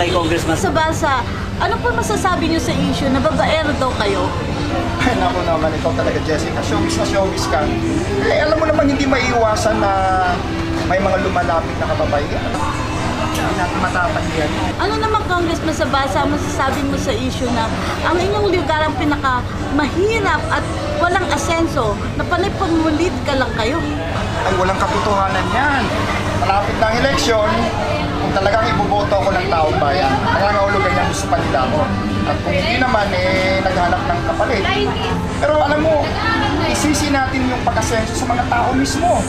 kay Congressman. Sa basa, ano po masasabi niyo sa issue na babaero daw kayo? Ay, naku naman, ikaw talaga, Jessica. Showbiz na showbiz ka. Eh, alam mo naman, hindi maiiwasan na may mga lumalapit na kababaihan. Hindi natin matatangian. Ano naman, Congressman, sa basa, masasabi mo sa issue na ang inyong lugar ang pinaka mahirap at walang asenso na panay ka lang kayo? Ay, walang katotohanan yan. Malapit na ang eleksyon, kung talagang iboboto ko ng taong bayan, nangangahulugan niya gusto pa nila ako. At kung hindi naman, naghanap ng kapalit. Pero alam mo, isisi natin yung pag-asenso sa mga tao mismo.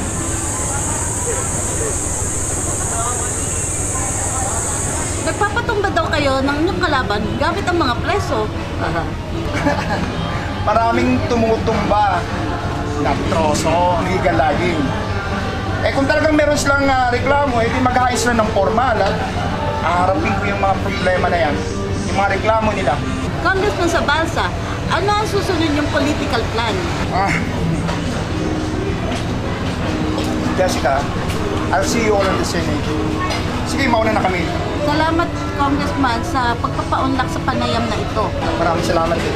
Nagpapatumba daw kayo ng inyong kalaban gamit ang mga preso. Maraming tumutumba na troso, higalaging. Eh kung talagang meron silang reklamo, di mag-aayos na ng formal at haharapin ko yung mga problema na yan, yung mga reklamo nila. Congressman sa balsa, ano ang susunod yung political plan? Jessica, I'll see you all in the Senate. Sige, mauna na kami. Salamat, Congressman, sa pagpapaunlak sa panayam na ito. Maraming salamat din.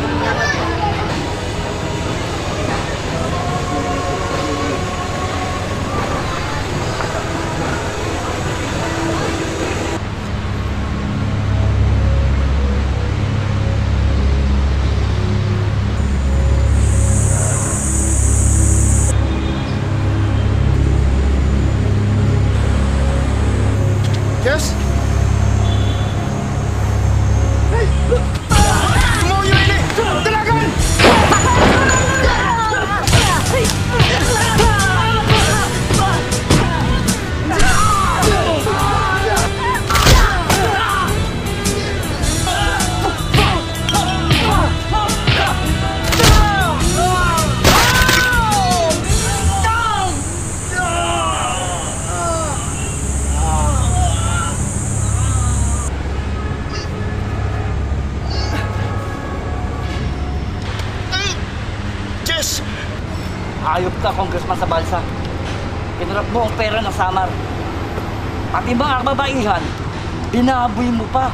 Yes? Hey! Tumuyo ini! Dalagan! Jess! Ayop ka, Congressman sa balsa. Kinurap mo ang pera ng Samar. Pati mga kababaihan, binaboy mo pa.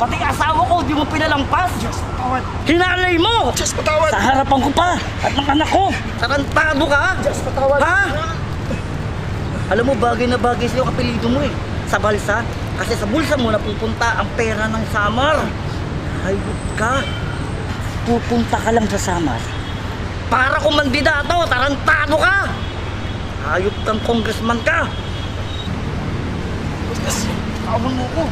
Pati asawa ko, di mo pinalampas. Jess, patawad! Hinalay mo! Jess, patawad! Sa harapan ko pa at ng anak ko. Tarantado ka! Jess, patawad! Ha? Alam mo, bagay na bagay sa'yo kapilido mo eh. Sa balsa. Kasi sa bulsa mo napupunta ang pera ng Samar. Hayop ka. Pupunta ka lang sa Samar para kumandidato. Tarantado ka. Hayop kang congressman ka. Tawon mo ko.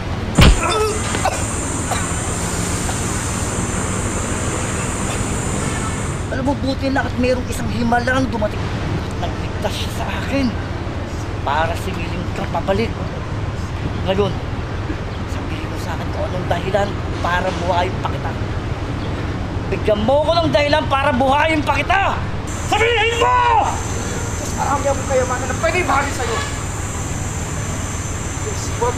Alam mo, buti na at mayroong isang himalang dumating. Nagligtas siya sa akin para singiling kang pabalik. Ngayon, sabihin mo sa akin kung anong dahilan para buhayin pa kita. Bigyan mo ko ng dahilan para buhayin pa kita! Sabihin mo! Marami akong kayamanan na pwede ibahagi sa'yo. Yes, wag